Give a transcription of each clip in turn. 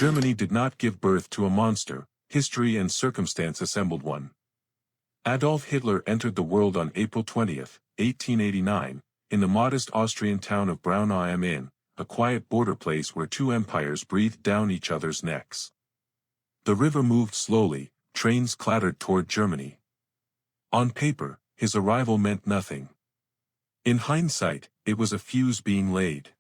Germany did not give birth to a monster, history and circumstance assembled one. Adolf Hitler entered the world on April 20, 1889, in the modest Austrian town of Braunau am Inn, a quiet border place where two empires breathed down each other's necks. The river moved slowly, trains clattered toward Germany. On paper, his arrival meant nothing. In hindsight, it was a fuse being laid.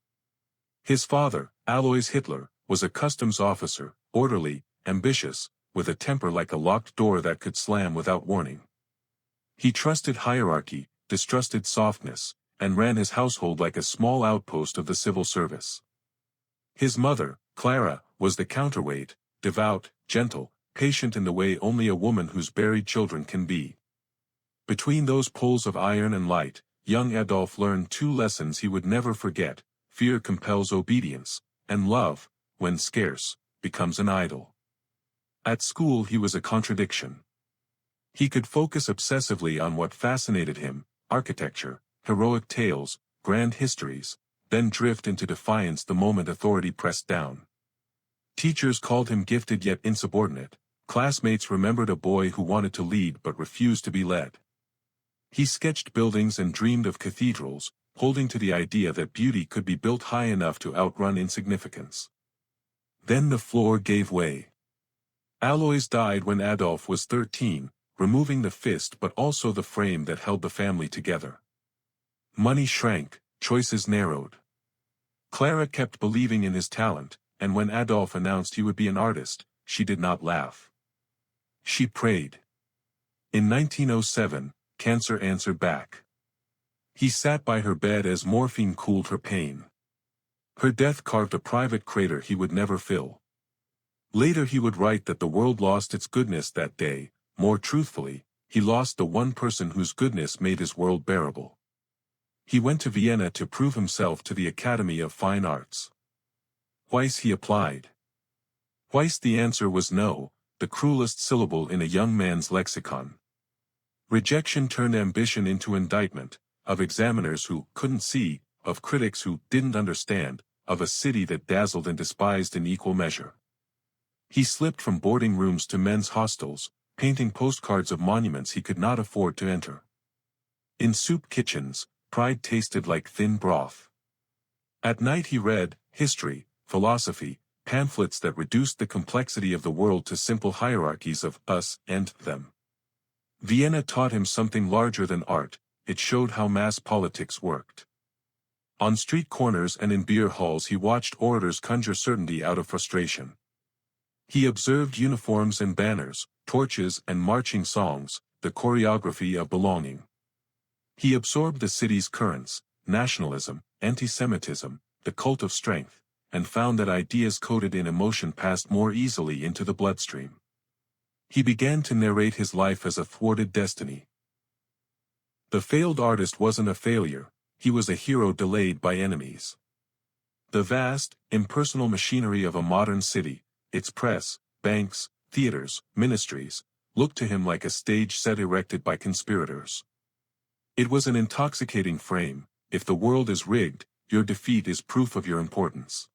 His father, Alois Hitler, was a customs officer, orderly, ambitious, with a temper like a locked door that could slam without warning. He trusted hierarchy, distrusted softness, and ran his household like a small outpost of the civil service. His mother, Clara, was the counterweight, devout, gentle, patient in the way only a woman whose buried children can be. Between those poles of iron and light, young Adolf learned two lessons he would never forget: fear compels obedience, and love, when scarce, becomes an idol. At school he was a contradiction. He could focus obsessively on what fascinated him: architecture, heroic tales, grand histories, then drift into defiance the moment authority pressed down. Teachers called him gifted yet insubordinate. Classmates remembered a boy who wanted to lead but refused to be led. He sketched buildings and dreamed of cathedrals, holding to the idea that beauty could be built high enough to outrun insignificance. Then the floor gave way. Alois died when Adolf was 13, removing the fist but also the frame that held the family together. Money shrank, choices narrowed. Clara kept believing in his talent, and when Adolf announced he would be an artist, she did not laugh. She prayed. In 1907, cancer answered back. He sat by her bed as morphine cooled her pain. Her death carved a private crater he would never fill. Later he would write that the world lost its goodness that day. More truthfully, he lost the one person whose goodness made his world bearable. He went to Vienna to prove himself to the Academy of Fine Arts. Twice he applied. Twice the answer was no, the cruelest syllable in a young man's lexicon. Rejection turned ambition into indictment, of examiners who couldn't see, of critics who didn't understand, of a city that dazzled and despised in equal measure. He slipped from boarding rooms to men's hostels, painting postcards of monuments he could not afford to enter. In soup kitchens, pride tasted like thin broth. At night he read history, philosophy, pamphlets that reduced the complexity of the world to simple hierarchies of us and them. Vienna taught him something larger than art. It showed how mass politics worked. On street corners and in beer halls he watched orators conjure certainty out of frustration. He observed uniforms and banners, torches and marching songs, the choreography of belonging. He absorbed the city's currents: nationalism, anti-Semitism, the cult of strength, and found that ideas coded in emotion passed more easily into the bloodstream. He began to narrate his life as a thwarted destiny. The failed artist wasn't a failure, he was a hero delayed by enemies. The vast, impersonal machinery of a modern city, its press, banks, theaters, ministries, looked to him like a stage set erected by conspirators. It was an intoxicating frame: if the world is rigged, your defeat is proof of your importance.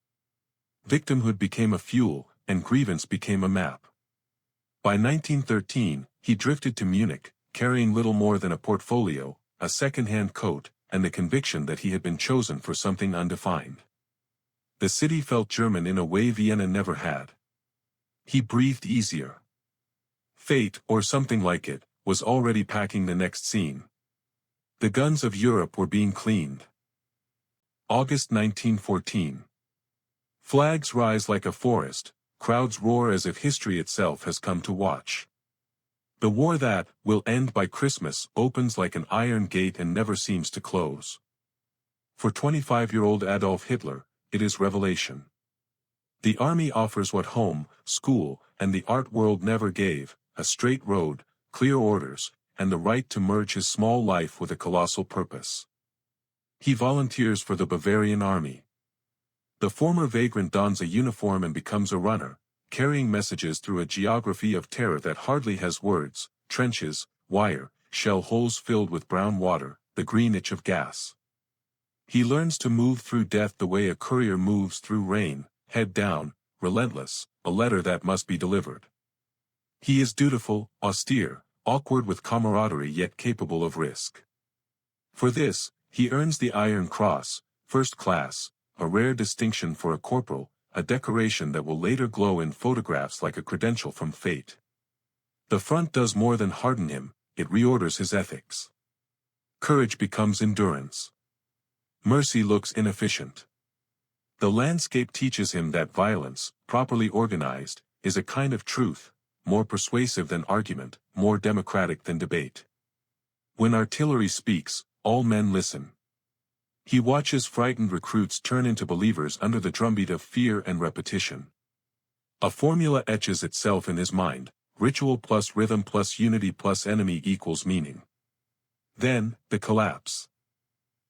Victimhood became a fuel, and grievance became a map. By 1913, he drifted to Munich, carrying little more than a portfolio, a second-hand coat, and the conviction that he had been chosen for something undefined. The city felt German in a way Vienna never had. He breathed easier. Fate, or something like it, was already packing the next scene. The guns of Europe were being cleaned. August 1914. Flags rise like a forest, crowds roar as if history itself has come to watch. The war that will end by Christmas opens like an iron gate and never seems to close. For 25-year-old Adolf Hitler, it is revelation. The army offers what home, school, and the art world never gave: a straight road, clear orders, and the right to merge his small life with a colossal purpose. He volunteers for the Bavarian army. The former vagrant dons a uniform and becomes a runner, carrying messages through a geography of terror that hardly has words: trenches, wire, shell holes filled with brown water, the green itch of gas. He learns to move through death the way a courier moves through rain, head down, relentless, a letter that must be delivered. He is dutiful, austere, awkward with camaraderie yet capable of risk. For this, he earns the Iron Cross, first class, a rare distinction for a corporal, a decoration that will later glow in photographs like a credential from fate. The front does more than harden him, it reorders his ethics. Courage becomes endurance. Mercy looks inefficient. The landscape teaches him that violence, properly organized, is a kind of truth, more persuasive than argument, more democratic than debate. When artillery speaks, all men listen. He watches frightened recruits turn into believers under the drumbeat of fear and repetition. A formula etches itself in his mind: ritual plus rhythm plus unity plus enemy equals meaning. Then, the collapse.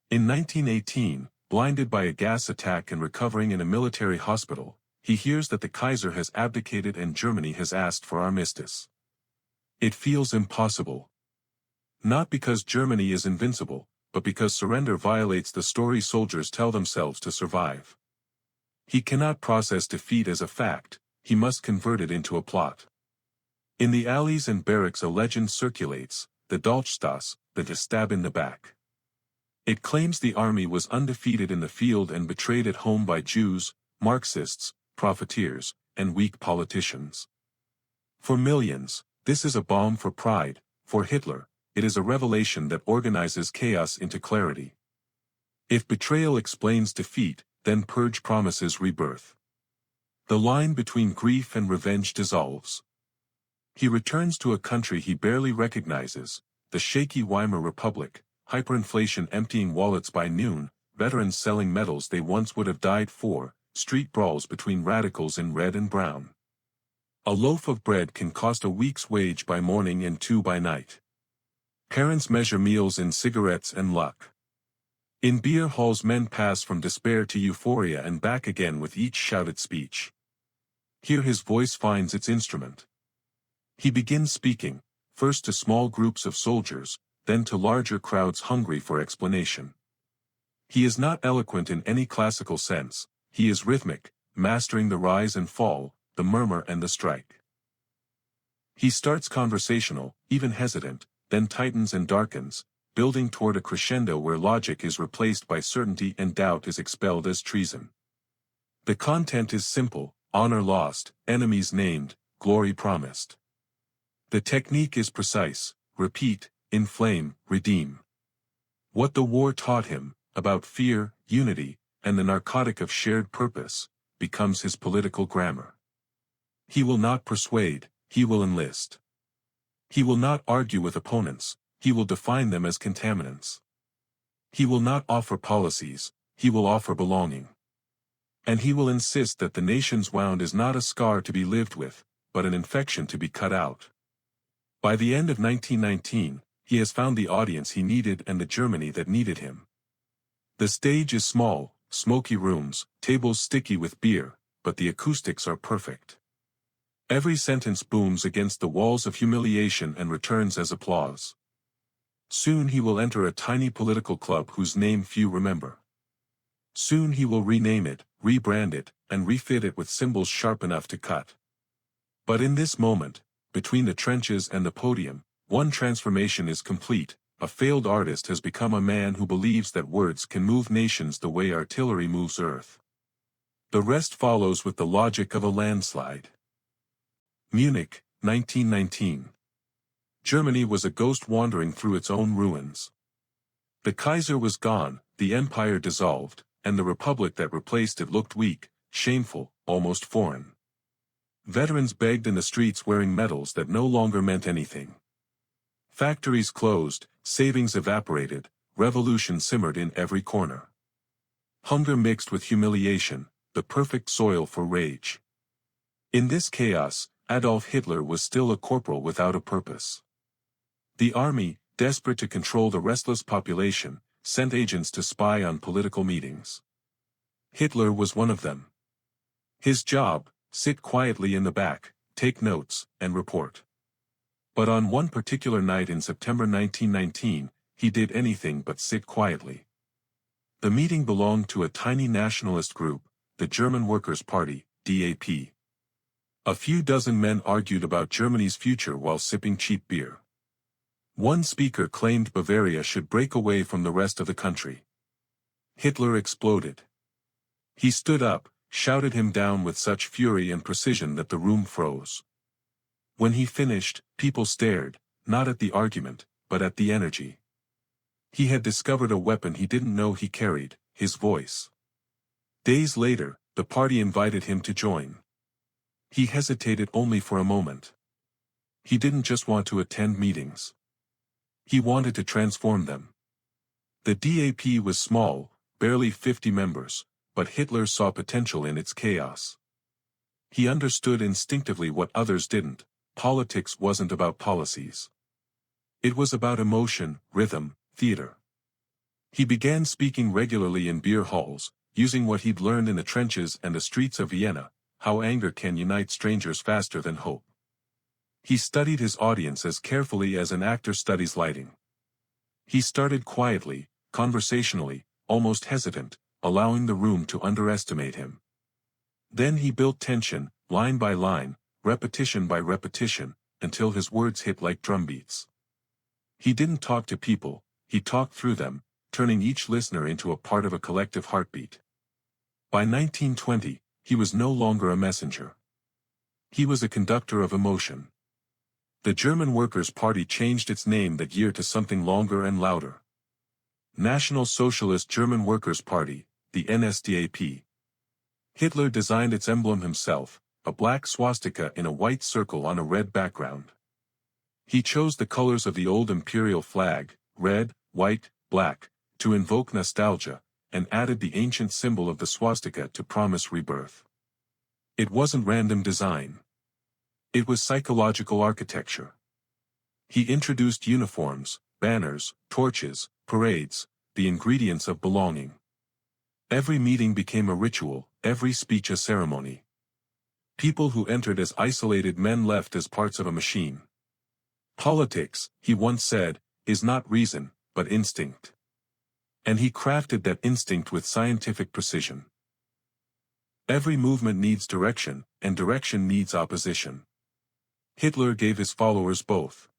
In 1918, blinded by a gas attack and recovering in a military hospital, he hears that the Kaiser has abdicated and Germany has asked for armistice. It feels impossible. Not because Germany is invincible, but because surrender violates the story soldiers tell themselves to survive. He cannot process defeat as a fact, he must convert it into a plot. In the alleys and barracks a legend circulates, the Dolchstoss, the stab in the back. It claims the army was undefeated in the field and betrayed at home by Jews, Marxists, profiteers, and weak politicians. For millions, this is a balm for pride; for Hitler, it is a revelation that organizes chaos into clarity. If betrayal explains defeat, then purge promises rebirth. The line between grief and revenge dissolves. He returns to a country he barely recognizes, the shaky Weimar Republic, hyperinflation emptying wallets by noon, veterans selling medals they once would have died for, street brawls between radicals in red and brown. A loaf of bread can cost a week's wage by morning and two by night. Parents measure meals in cigarettes and luck. In beer halls men pass from despair to euphoria and back again with each shouted speech. Here his voice finds its instrument. He begins speaking, first to small groups of soldiers, then to larger crowds hungry for explanation. He is not eloquent in any classical sense, he is rhythmic, mastering the rise and fall, the murmur and the strike. He starts conversational, even hesitant, then tightens and darkens, building toward a crescendo where logic is replaced by certainty and doubt is expelled as treason. The content is simple: honor lost, enemies named, glory promised. The technique is precise: repeat, inflame, redeem. What the war taught him, about fear, unity, and the narcotic of shared purpose, becomes his political grammar. He will not persuade, he will enlist. He will not argue with opponents, he will define them as contaminants. He will not offer policies, he will offer belonging. And he will insist that the nation's wound is not a scar to be lived with, but an infection to be cut out. By the end of 1919, he has found the audience he needed and the Germany that needed him. The stage is small, smoky rooms, tables sticky with beer, but the acoustics are perfect. Every sentence booms against the walls of humiliation and returns as applause. Soon he will enter a tiny political club whose name few remember. Soon he will rename it, rebrand it, and refit it with symbols sharp enough to cut. But in this moment, between the trenches and the podium, one transformation is complete: a failed artist has become a man who believes that words can move nations the way artillery moves earth. The rest follows with the logic of a landslide. Munich, 1919. Germany was a ghost wandering through its own ruins. The Kaiser was gone, the empire dissolved, and the republic that replaced it looked weak, shameful, almost foreign. Veterans begged in the streets wearing medals that no longer meant anything. Factories closed, savings evaporated, revolution simmered in every corner. Hunger mixed with humiliation, the perfect soil for rage. In this chaos, Adolf Hitler was still a corporal without a purpose. The army, desperate to control the restless population, sent agents to spy on political meetings. Hitler was one of them. His job: sit quietly in the back, take notes, and report. But on one particular night in September 1919, he did anything but sit quietly. The meeting belonged to a tiny nationalist group, the German Workers' Party, DAP. A few dozen men argued about Germany's future while sipping cheap beer. One speaker claimed Bavaria should break away from the rest of the country. Hitler exploded. He stood up, shouted him down with such fury and precision that the room froze. When he finished, people stared, not at the argument, but at the energy. He had discovered a weapon he didn't know he carried, his voice. Days later, the party invited him to join. He hesitated only for a moment. He didn't just want to attend meetings. He wanted to transform them. The DAP was small, barely 50 members, but Hitler saw potential in its chaos. He understood instinctively what others didn't: politics wasn't about policies. It was about emotion, rhythm, theater. He began speaking regularly in beer halls, using what he'd learned in the trenches and the streets of Vienna: how anger can unite strangers faster than hope. He studied his audience as carefully as an actor studies lighting. He started quietly, conversationally, almost hesitant, allowing the room to underestimate him. Then he built tension, line by line, repetition by repetition, until his words hit like drumbeats. He didn't talk to people, he talked through them, turning each listener into a part of a collective heartbeat. By 1920, he was no longer a messenger. He was a conductor of emotion. The German Workers' Party changed its name that year to something longer and louder: National Socialist German Workers' Party, the NSDAP. Hitler designed its emblem himself, a black swastika in a white circle on a red background. He chose the colors of the old imperial flag, red, white, black, to invoke nostalgia, and added the ancient symbol of the swastika to promise rebirth. It wasn't random design. It was psychological architecture. He introduced uniforms, banners, torches, parades, the ingredients of belonging. Every meeting became a ritual, every speech a ceremony. People who entered as isolated men left as parts of a machine. Politics, he once said, is not reason, but instinct. And he crafted that instinct with scientific precision. Every movement needs direction, and direction needs opposition. Hitler gave his followers both.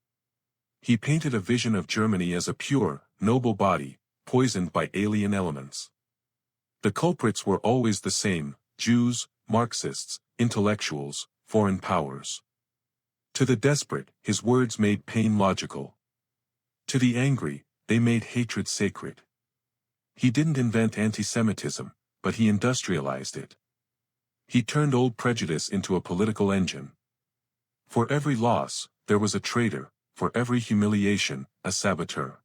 He painted a vision of Germany as a pure, noble body, poisoned by alien elements. The culprits were always the same: Jews, Marxists, intellectuals, foreign powers. To the desperate, his words made pain logical. To the angry, they made hatred sacred. He didn't invent anti-Semitism, but he industrialized it. He turned old prejudice into a political engine. For every loss, there was a traitor; for every humiliation, a saboteur.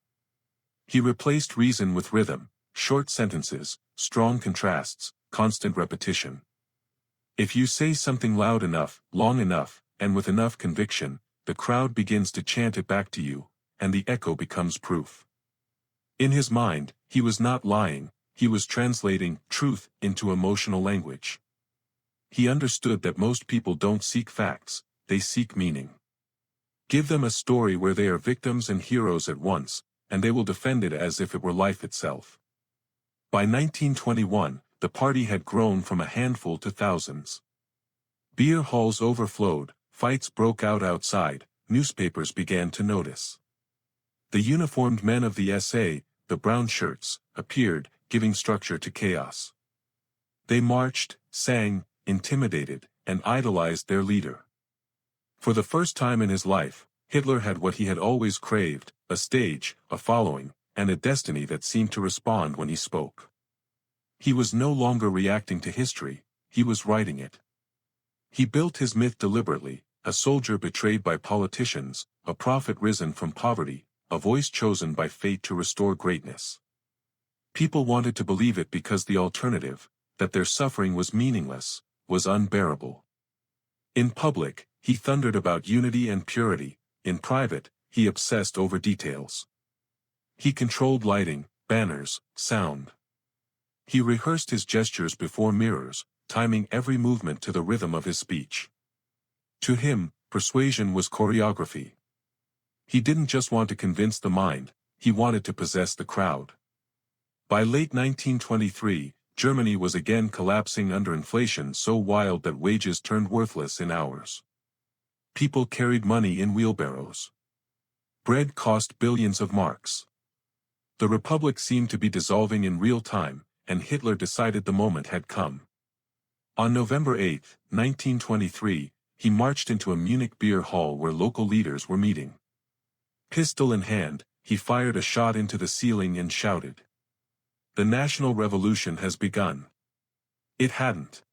He replaced reason with rhythm, short sentences, strong contrasts, constant repetition. If you say something loud enough, long enough, and with enough conviction, the crowd begins to chant it back to you, and the echo becomes proof. In his mind, he was not lying, he was translating truth into emotional language. He understood that most people don't seek facts, they seek meaning. Give them a story where they are victims and heroes at once, and they will defend it as if it were life itself. By 1921, the party had grown from a handful to thousands. Beer halls overflowed, fights broke out outside, newspapers began to notice. The uniformed men of the SA, the brown shirts, appeared, giving structure to chaos. They marched, sang, intimidated, and idolized their leader. For the first time in his life, Hitler had what he had always craved: a stage, a following, and a destiny that seemed to respond when he spoke. He was no longer reacting to history, he was writing it. He built his myth deliberately: a soldier betrayed by politicians, a prophet risen from poverty, a voice chosen by fate to restore greatness. People wanted to believe it because the alternative, that their suffering was meaningless, was unbearable. In public, he thundered about unity and purity; in private, he obsessed over details. He controlled lighting, banners, sound. He rehearsed his gestures before mirrors, timing every movement to the rhythm of his speech. To him, persuasion was choreography. He didn't just want to convince the mind, he wanted to possess the crowd. By late 1923, Germany was again collapsing under inflation so wild that wages turned worthless in hours. People carried money in wheelbarrows. Bread cost billions of marks. The Republic seemed to be dissolving in real time, and Hitler decided the moment had come. On November 8, 1923, he marched into a Munich beer hall where local leaders were meeting. Pistol in hand, he fired a shot into the ceiling and shouted, "The national revolution has begun." It hadn't.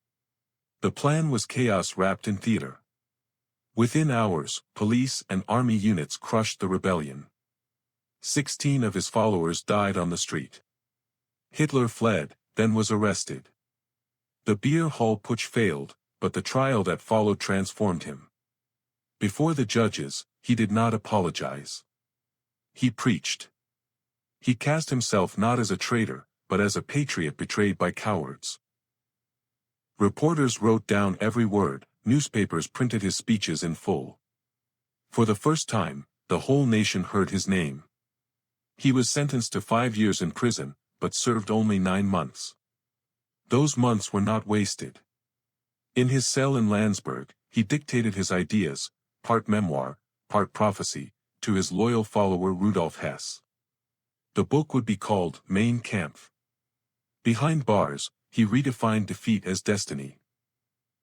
The plan was chaos wrapped in theater. Within hours, police and army units crushed the rebellion. 16 of his followers died on the street. Hitler fled, then was arrested. The beer hall putsch failed, but the trial that followed transformed him. Before the judges, he did not apologize. He preached. He cast himself not as a traitor, but as a patriot betrayed by cowards. Reporters wrote down every word, newspapers printed his speeches in full. For the first time, the whole nation heard his name. He was sentenced to 5 years in prison, but served only 9 months. Those months were not wasted. In his cell in Landsberg, he dictated his ideas, part memoir, part prophecy, to his loyal follower Rudolf Hess. The book would be called Mein Kampf. Behind bars, he redefined defeat as destiny.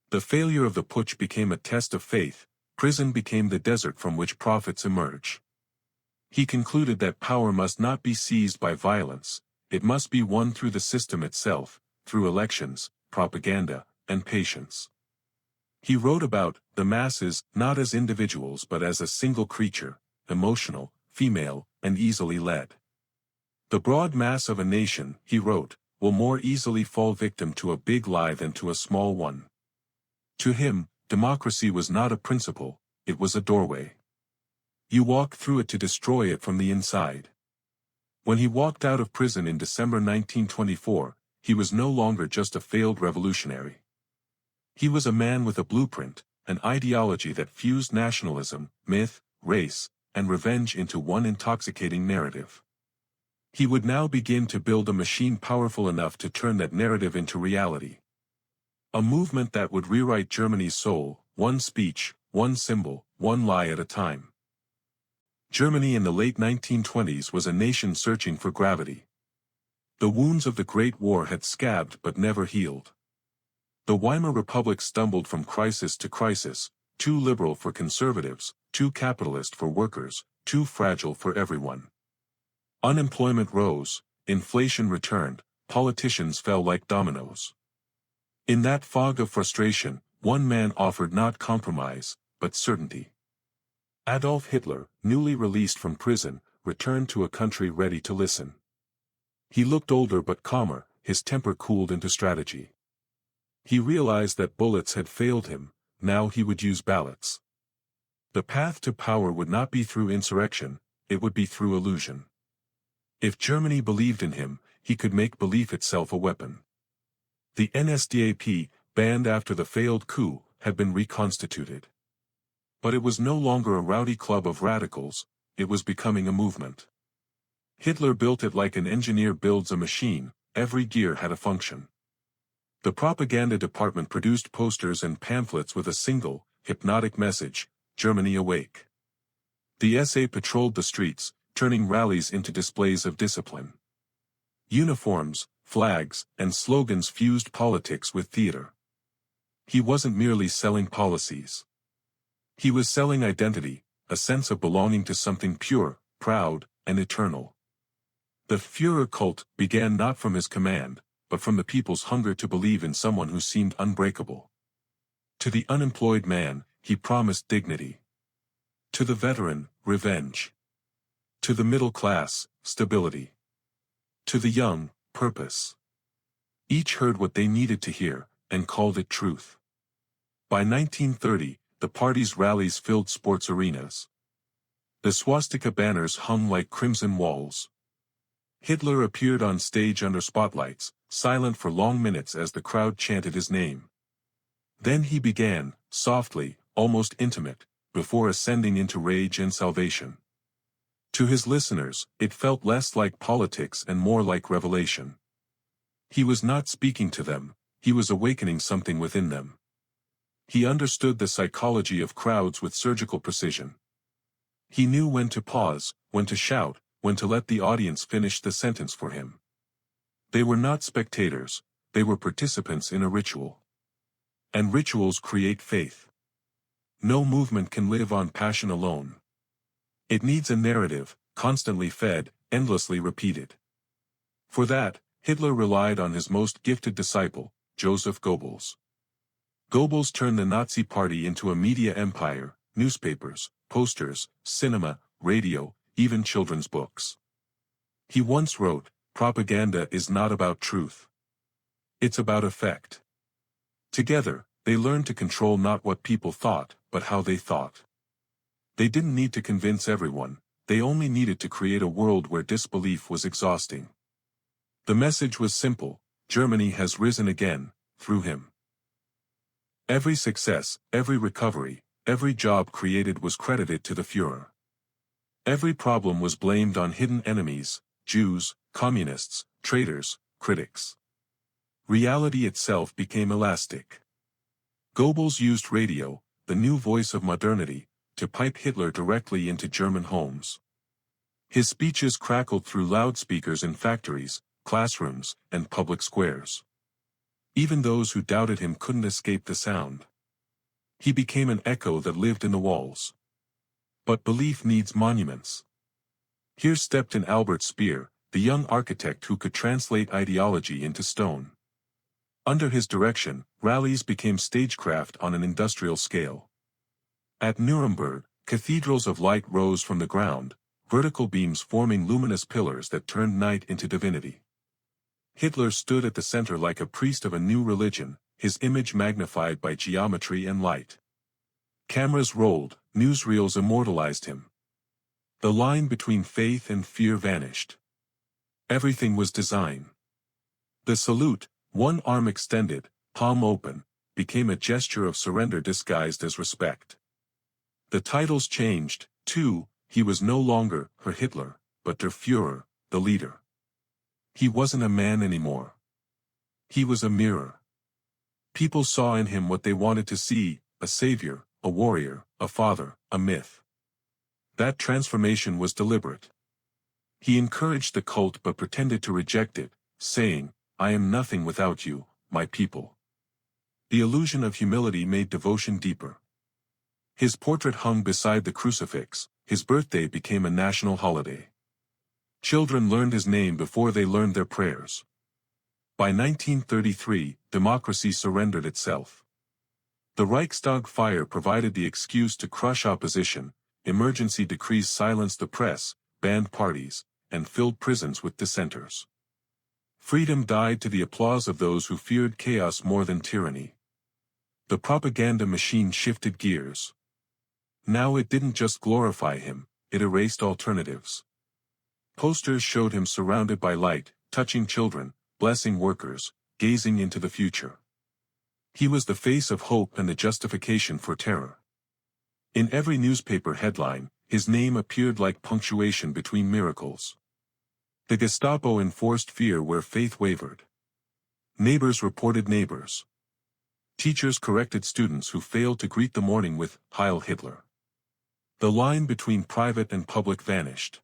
The failure of the putsch became a test of faith, prison became the desert from which prophets emerge. He concluded that power must not be seized by violence, it must be won through the system itself, through elections, propaganda, and patience. He wrote about the masses not as individuals but as a single creature, emotional, female, and easily led. The broad mass of a nation, he wrote, will more easily fall victim to a big lie than to a small one. To him, democracy was not a principle, it was a doorway. You walk through it to destroy it from the inside. When he walked out of prison in December 1924, he was no longer just a failed revolutionary. He was a man with a blueprint, an ideology that fused nationalism, myth, race, and revenge into one intoxicating narrative. He would now begin to build a machine powerful enough to turn that narrative into reality. A movement that would rewrite Germany's soul, one speech, one symbol, one lie at a time. Germany in the late 1920s was a nation searching for gravity. The wounds of the Great War had scabbed but never healed. The Weimar Republic stumbled from crisis to crisis, too liberal for conservatives, too capitalist for workers, too fragile for everyone. Unemployment rose, inflation returned, politicians fell like dominoes. In that fog of frustration, one man offered not compromise, but certainty. Adolf Hitler, newly released from prison, returned to a country ready to listen. He looked older but calmer, his temper cooled into strategy. He realized that bullets had failed him, now he would use ballots. The path to power would not be through insurrection, it would be through illusion. If Germany believed in him, he could make belief itself a weapon. The NSDAP, banned after the failed coup, had been reconstituted. But it was no longer a rowdy club of radicals, it was becoming a movement. Hitler built it like an engineer builds a machine, every gear had a function. The propaganda department produced posters and pamphlets with a single, hypnotic message, Germany awake. The SA patrolled the streets, turning rallies into displays of discipline. Uniforms, flags, and slogans fused politics with theater. He wasn't merely selling policies. He was selling identity, a sense of belonging to something pure, proud, and eternal. The Führer cult began not from his command, but from the people's hunger to believe in someone who seemed unbreakable. To the unemployed man, he promised dignity. To the veteran, revenge. To the middle class, stability. To the young, purpose. Each heard what they needed to hear, and called it truth. By 1930, the party's rallies filled sports arenas. The swastika banners hung like crimson walls. Hitler appeared on stage under spotlights, silent for long minutes as the crowd chanted his name. Then he began, softly, almost intimate, before ascending into rage and salvation. To his listeners, it felt less like politics and more like revelation. He was not speaking to them, he was awakening something within them. He understood the psychology of crowds with surgical precision. He knew when to pause, when to shout, when to let the audience finish the sentence for him. They were not spectators, they were participants in a ritual. And rituals create faith. No movement can live on passion alone. It needs a narrative, constantly fed, endlessly repeated. For that, Hitler relied on his most gifted disciple, Joseph Goebbels. Goebbels turned the Nazi Party into a media empire, newspapers, posters, cinema, radio, even children's books. He once wrote, "Propaganda is not about truth. It's about effect." Together, they learned to control not what people thought, but how they thought. They didn't need to convince everyone, they only needed to create a world where disbelief was exhausting. The message was simple: Germany has risen again, through him. Every success, every recovery, every job created was credited to the Führer. Every problem was blamed on hidden enemies, Jews, communists, traitors, critics. Reality itself became elastic. Goebbels used radio, the new voice of modernity, to pipe Hitler directly into German homes. His speeches crackled through loudspeakers in factories, classrooms, and public squares. Even those who doubted him couldn't escape the sound. He became an echo that lived in the walls. But belief needs monuments. Here stepped in Albert Speer, the young architect who could translate ideology into stone. Under his direction, rallies became stagecraft on an industrial scale. At Nuremberg, cathedrals of light rose from the ground, vertical beams forming luminous pillars that turned night into divinity. Hitler stood at the center like a priest of a new religion, his image magnified by geometry and light. Cameras rolled, newsreels immortalized him. The line between faith and fear vanished. Everything was design. The salute, one arm extended, palm open, became a gesture of surrender disguised as respect. The titles changed, too. He was no longer Herr Hitler, but der Führer, the leader. He wasn't a man anymore. He was a mirror. People saw in him what they wanted to see: a savior, a warrior, a father, a myth. That transformation was deliberate. He encouraged the cult but pretended to reject it, saying, "I am nothing without you, my people." The illusion of humility made devotion deeper. His portrait hung beside the crucifix, his birthday became a national holiday. Children learned his name before they learned their prayers. By 1933, democracy surrendered itself. The Reichstag fire provided the excuse to crush opposition, emergency decrees silenced the press, banned parties, and filled prisons with dissenters. Freedom died to the applause of those who feared chaos more than tyranny. The propaganda machine shifted gears. Now it didn't just glorify him, it erased alternatives. Posters showed him surrounded by light, touching children, blessing workers, gazing into the future. He was the face of hope and the justification for terror. In every newspaper headline, his name appeared like punctuation between miracles. The Gestapo enforced fear where faith wavered. Neighbors reported neighbors. Teachers corrected students who failed to greet the morning with "Heil Hitler." The line between private and public vanished.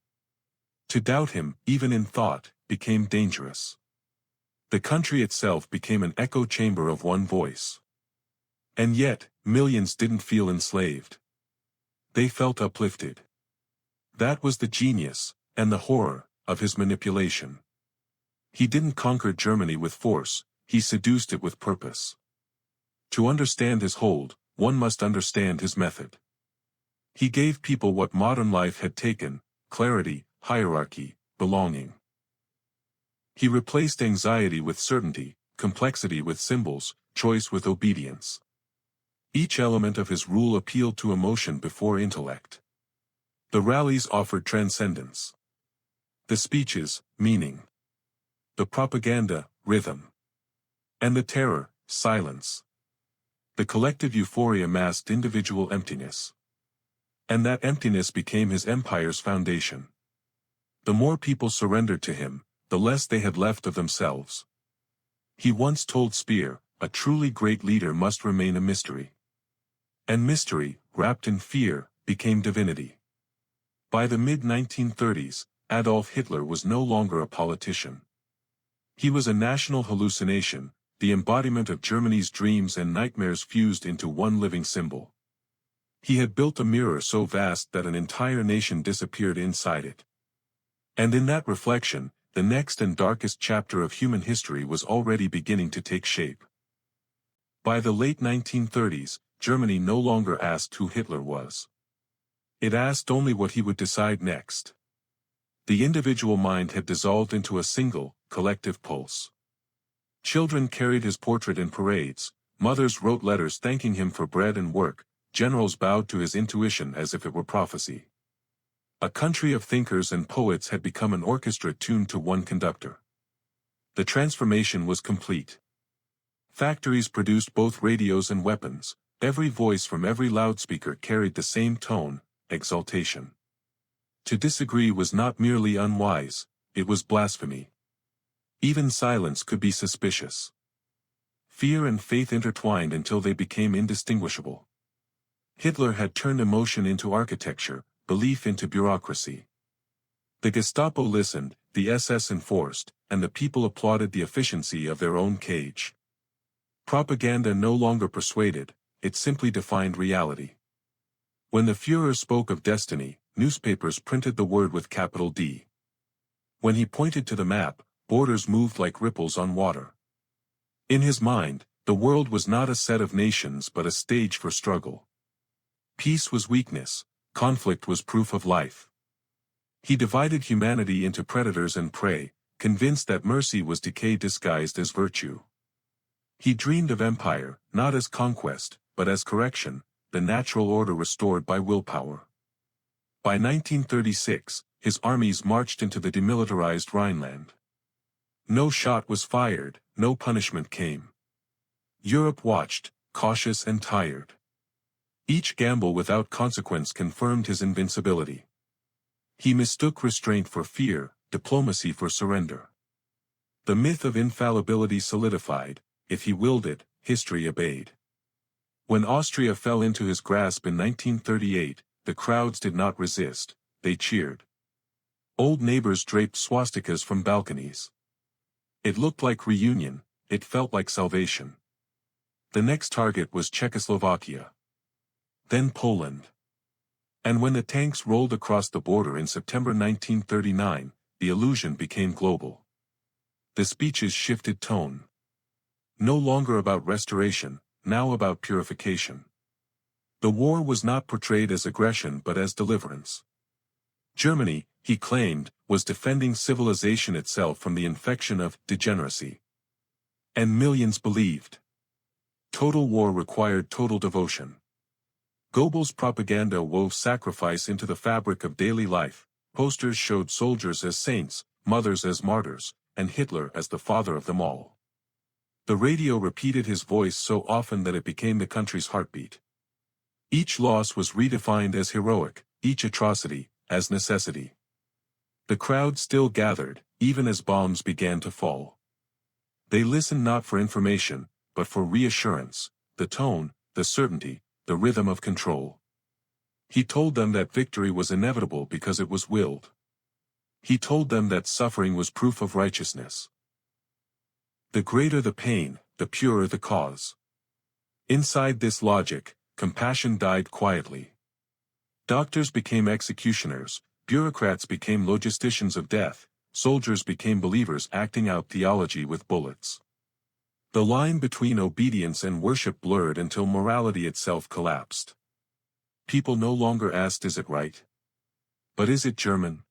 To doubt him, even in thought, became dangerous. The country itself became an echo chamber of one voice. And yet, millions didn't feel enslaved. They felt uplifted. That was the genius, and the horror, of his manipulation. He didn't conquer Germany with force, he seduced it with purpose. To understand his hold, one must understand his method. He gave people what modern life had taken: clarity, hierarchy, belonging. He replaced anxiety with certainty, complexity with symbols, choice with obedience. Each element of his rule appealed to emotion before intellect. The rallies offered transcendence. The speeches, meaning. The propaganda, rhythm. And the terror, silence. The collective euphoria masked individual emptiness. And that emptiness became his empire's foundation. The more people surrendered to him, the less they had left of themselves. He once told Speer, "A truly great leader must remain a mystery." And mystery, wrapped in fear, became divinity. By the mid-1930s, Adolf Hitler was no longer a politician. He was a national hallucination, the embodiment of Germany's dreams and nightmares fused into one living symbol. He had built a mirror so vast that an entire nation disappeared inside it. And in that reflection, the next and darkest chapter of human history was already beginning to take shape. By the late 1930s, Germany no longer asked who Hitler was. It asked only what he would decide next. The individual mind had dissolved into a single, collective pulse. Children carried his portrait in parades, mothers wrote letters thanking him for bread and work, generals bowed to his intuition as if it were prophecy. A country of thinkers and poets had become an orchestra tuned to one conductor. The transformation was complete. Factories produced both radios and weapons, every voice from every loudspeaker carried the same tone, exaltation. To disagree was not merely unwise, it was blasphemy. Even silence could be suspicious. Fear and faith intertwined until they became indistinguishable. Hitler had turned emotion into architecture, belief into bureaucracy. The Gestapo listened, the SS enforced, and the people applauded the efficiency of their own cage. Propaganda no longer persuaded, it simply defined reality. When the Führer spoke of destiny, newspapers printed the word with capital D. When he pointed to the map, borders moved like ripples on water. In his mind, the world was not a set of nations but a stage for struggle. Peace was weakness, conflict was proof of life. He divided humanity into predators and prey, convinced that mercy was decay disguised as virtue. He dreamed of empire, not as conquest, but as correction, the natural order restored by willpower. By 1936, his armies marched into the demilitarized Rhineland. No shot was fired, no punishment came. Europe watched, cautious and tired. Each gamble without consequence confirmed his invincibility. He mistook restraint for fear, diplomacy for surrender. The myth of infallibility solidified, if he willed it, history obeyed. When Austria fell into his grasp in 1938, the crowds did not resist, they cheered. Old neighbors draped swastikas from balconies. It looked like reunion, it felt like salvation. The next target was Czechoslovakia. Then Poland. And when the tanks rolled across the border in September 1939, the illusion became global. The speeches shifted tone. No longer about restoration, now about purification. The war was not portrayed as aggression but as deliverance. Germany, he claimed, was defending civilization itself from the infection of degeneracy. And millions believed. Total war required total devotion. Goebbels' propaganda wove sacrifice into the fabric of daily life, posters showed soldiers as saints, mothers as martyrs, and Hitler as the father of them all. The radio repeated his voice so often that it became the country's heartbeat. Each loss was redefined as heroic, each atrocity, as necessity. The crowd still gathered, even as bombs began to fall. They listened not for information, but for reassurance, the tone, the certainty, the rhythm of control. He told them that victory was inevitable because it was willed. He told them that suffering was proof of righteousness. The greater the pain, the purer the cause. Inside this logic, compassion died quietly. Doctors became executioners, bureaucrats became logisticians of death, soldiers became believers acting out theology with bullets. The line between obedience and worship blurred until morality itself collapsed. People no longer asked, "Is it right?" but "Is it German?"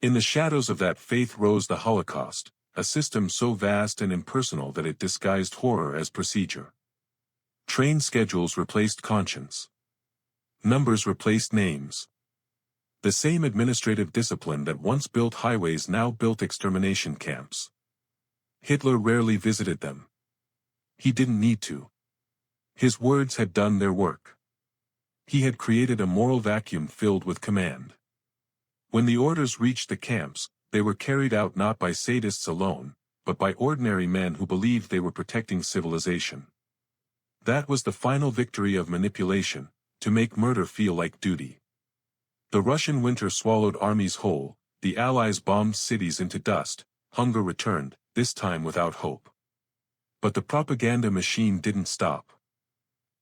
In the shadows of that faith rose the Holocaust, a system so vast and impersonal that it disguised horror as procedure. Train schedules replaced conscience. Numbers replaced names. The same administrative discipline that once built highways now built extermination camps. Hitler rarely visited them. He didn't need to. His words had done their work. He had created a moral vacuum filled with command. When the orders reached the camps, they were carried out not by sadists alone, but by ordinary men who believed they were protecting civilization. That was the final victory of manipulation, to make murder feel like duty. The Russian winter swallowed armies whole, the Allies bombed cities into dust, hunger returned, this time without hope. But the propaganda machine didn't stop.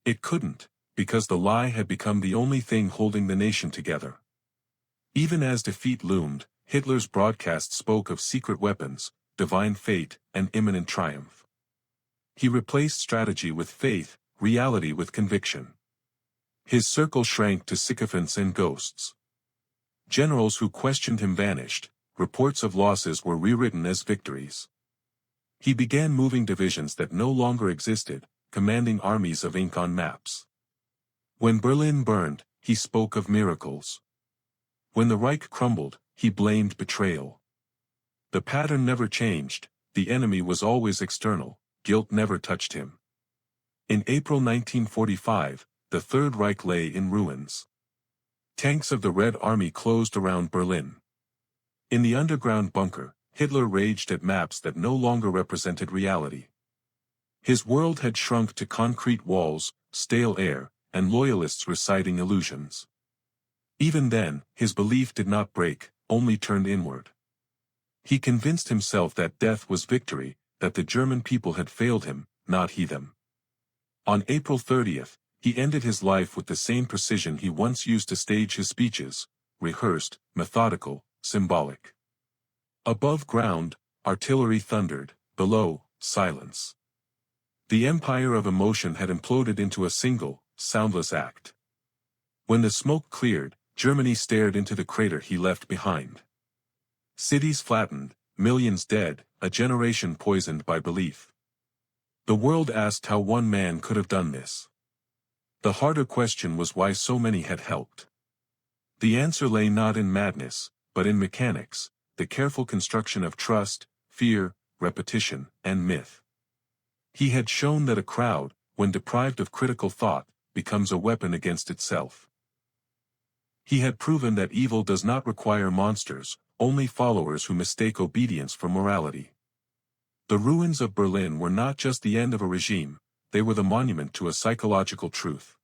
It couldn't, because the lie had become the only thing holding the nation together. Even as defeat loomed, Hitler's broadcast spoke of secret weapons, divine fate, and imminent triumph. He replaced strategy with faith, reality with conviction. His circle shrank to sycophants and ghosts. Generals who questioned him vanished, reports of losses were rewritten as victories. He began moving divisions that no longer existed, commanding armies of ink on maps. When Berlin burned, he spoke of miracles. When the Reich crumbled, he blamed betrayal. The pattern never changed, the enemy was always external, guilt never touched him. In April 1945, the Third Reich lay in ruins. Tanks of the Red Army closed around Berlin. In the underground bunker, Hitler raged at maps that no longer represented reality. His world had shrunk to concrete walls, stale air, and loyalists reciting illusions. Even then, his belief did not break, only turned inward. He convinced himself that death was victory, that the German people had failed him, not he them. On April 30th, he ended his life with the same precision he once used to stage his speeches, rehearsed, methodical, symbolic. Above ground, artillery thundered, below, silence. The empire of emotion had imploded into a single, soundless act. When the smoke cleared, Germany stared into the crater he left behind. Cities flattened, millions dead, a generation poisoned by belief. The world asked how one man could have done this. The harder question was why so many had helped. The answer lay not in madness, but in mechanics, the careful construction of trust, fear, repetition, and myth. He had shown that a crowd, when deprived of critical thought, becomes a weapon against itself. He had proven that evil does not require monsters, only followers who mistake obedience for morality. The ruins of Berlin were not just the end of a regime, they were the monument to a psychological truth.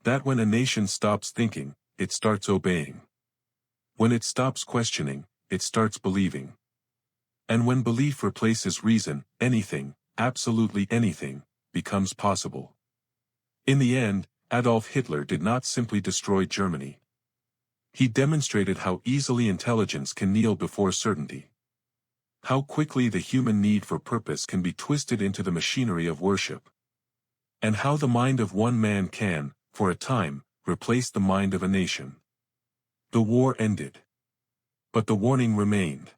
That when a nation stops thinking, it starts obeying. When it stops questioning, it starts believing. And when belief replaces reason, anything, absolutely anything, becomes possible. In the end, Adolf Hitler did not simply destroy Germany. He demonstrated how easily intelligence can kneel before certainty. How quickly the human need for purpose can be twisted into the machinery of worship. And how the mind of one man can, for a time, replace the mind of a nation. The war ended. But the warning remained.